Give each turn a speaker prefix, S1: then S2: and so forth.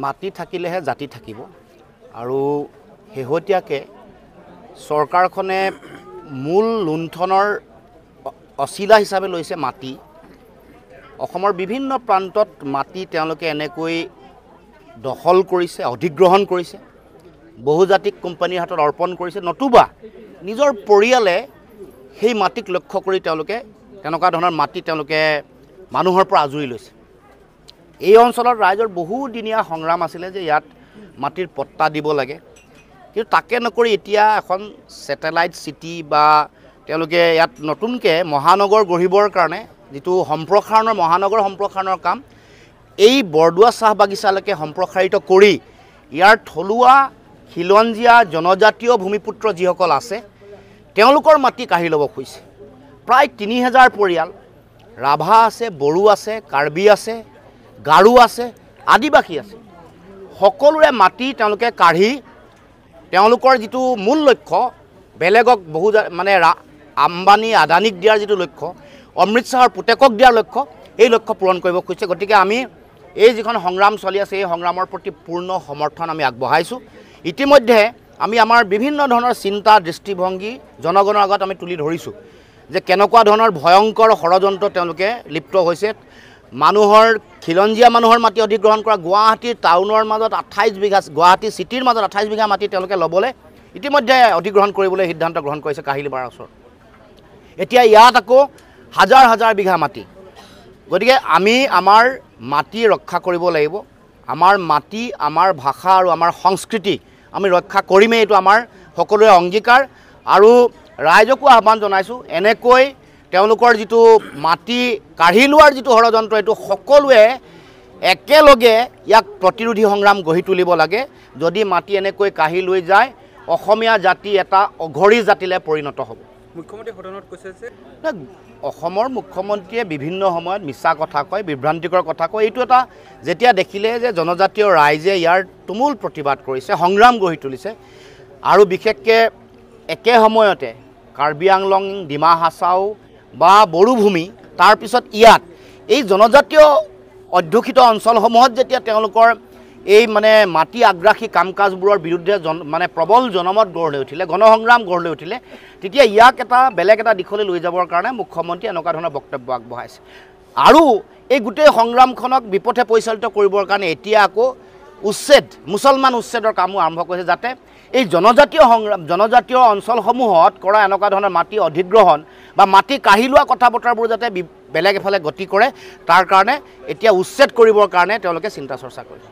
S1: মাটি থাকিলেহে জাতি থাকিব আৰু শেহতীয়াকৈ চৰকাৰখনে মূল লুণ্ঠনৰ অচিলা হিচাপে লৈছে মাটি। অসমৰ বিভিন্ন প্ৰান্তত মাটি তেওঁলোকে এনেকৈ দখল কৰিছে, অধিগ্ৰহণ কৰিছে, বহুজাতিক কোম্পানীৰ হাতত অৰ্পণ কৰিছে, নতুবা নিজৰ পৰিয়ালে সেই মাটিক লক্ষ্য কৰি তেওঁলোকে তেনেকুৱা ধৰণৰ মাটি তেওঁলোকে মানুহৰ পৰা আজৰি লৈছে। এই অঞ্চলত ৰাইজৰ বহুদিনীয়া সংগ্ৰাম আছিলে যে ইয়াত মাটিৰ পট্টা দিব লাগে, কিন্তু তাকে নকৰি এতিয়া এখন ছেটেলাইট চিটি বা তেওঁলোকে ইয়াত নতুনকৈ মহানগৰ গঢ়িবৰ কাৰণে যিটো সম্প্ৰসাৰণৰ মহানগৰ সম্প্ৰসাৰণৰ কাম এই বৰদোৱা চাহ বাগিচালৈকে সম্প্ৰসাৰিত কৰি ইয়াৰ থলুৱা খিলঞ্জীয়া জনজাতীয় ভূমিপুত্ৰ যিসকল আছে তেওঁলোকৰ মাটি কাঢ়ি ল'ব খুজিছে। প্ৰায় 3000 পৰিয়াল, ৰাভা আছে, বড়ো আছে, কাৰ্বি আছে, গাৰো আছে, আদিবাসী আছে, সকলোৰে মাটি তেওঁলোকে কাঢ়ি তেওঁলোকৰ যিটো মূল লক্ষ্য বেলেগক বহু মানে আম্বানী আদানীক দিয়াৰ যিটো লক্ষ্য, অমৃত শ্বাহৰ পুতেকক দিয়াৰ লক্ষ্য, এই লক্ষ্য পূৰণ কৰিব খুজিছে। গতিকে আমি এই যিখন সংগ্ৰাম চলি আছে এই সংগ্ৰামৰ প্ৰতি পূৰ্ণ সমৰ্থন আমি আগবঢ়াইছোঁ। ইতিমধ্যে আমি আমাৰ বিভিন্ন ধৰণৰ চিন্তা দৃষ্টিভংগী জনগণৰ আগত আমি তুলি ধৰিছোঁ যে কেনেকুৱা ধৰণৰ ভয়ংকৰ ষড়যন্ত্ৰ তেওঁলোকে লিপ্ত হৈছে। মানুহৰ খিলঞ্জীয়া মানুহৰ মাটি অধিগ্ৰহণ কৰা, গুৱাহাটীৰ টাউনৰ মাজত 28 বিঘা, গুৱাহাটী চিটিৰ মাজত 28 বিঘা মাটি তেওঁলোকে ল'বলৈ ইতিমধ্যে অধিগ্ৰহণ কৰিবলৈ সিদ্ধান্ত গ্ৰহণ কৰিছে কাহিলীপাৰাৰ ওচৰত। এতিয়া ইয়াত আকৌ হাজাৰ হাজাৰ বিঘা মাটি। গতিকে আমি আমাৰ মাটি ৰক্ষা কৰিব লাগিব। আমাৰ মাটি, আমাৰ ভাষা আৰু আমাৰ সংস্কৃতি আমি ৰক্ষা কৰিমেই, এইটো আমাৰ সকলোৰে অংগীকাৰ। আৰু ৰাইজকো আহ্বান জনাইছোঁ, এনেকৈ তেওঁলোকৰ যিটো মাটি কাঢ়ি লোৱাৰ যিটো ষড়যন্ত্ৰ এইটো সকলোৱে একেলগে ইয়াক প্ৰতিৰোধী সংগ্ৰাম গঢ়ি তুলিব লাগে। যদি মাটি এনেকৈ কাঢ়ি লৈ যায় অসমীয়া জাতি এটা অঘৰী জাতিলৈ পৰিণত হ'ব।
S2: মুখ্যমন্ত্ৰী সদনত কৈছে যে
S1: অসমৰ মুখ্যমন্ত্ৰীয়ে বিভিন্ন সময়ত মিছা কথা কয়, বিভ্ৰান্তিকৰ কথা কয়। এইটো এটা যেতিয়া দেখিলে যে জনজাতীয় ৰাইজে ইয়াৰ তুমুল প্ৰতিবাদ কৰিছে, সংগ্ৰাম গঢ়ি তুলিছে, আৰু বিশেষকৈ একে সময়তে কাৰ্বি আংলং, ডিমা হাছাও বা বড়োভূমি, তাৰপিছত ইয়াত এই জনজাতীয় অধ্যুষিত অঞ্চলসমূহত যেতিয়া তেওঁলোকৰ এই মানে মাটি আগ্ৰাসী কাম কাজবোৰৰ বিৰুদ্ধে মানে প্ৰবল জনমত গঢ় লৈ উঠিলে, গণসংগ্ৰাম গঢ় লৈ উঠিলে, তেতিয়া ইয়াক এটা বেলেগ এটা দিশলৈ লৈ যাবৰ কাৰণে মুখ্যমন্ত্ৰীয়ে এনেকুৱা ধৰণৰ বক্তব্য আগবঢ়াইছে। আৰু এই গোটেই সংগ্ৰামখনক বিপথে পৰিচালিত কৰিবৰ কাৰণে এতিয়া আকৌ মুছলমান উচ্ছেদৰ কামো আৰম্ভ কৰিছে, যাতে এই জনজাতীয় অঞ্চলসমূহত কৰা এনেকুৱা ধৰণৰ মাটি অধিগ্ৰহণ বা মাটি কাঢ়ি লোৱা কথা বতৰাবোৰ যাতে বেলেগ এফালে গতি কৰে, তাৰ কাৰণে এতিয়া উচ্ছেদ কৰিবৰ কাৰণে তেওঁলোকে চিন্তা চৰ্চা কৰিছে।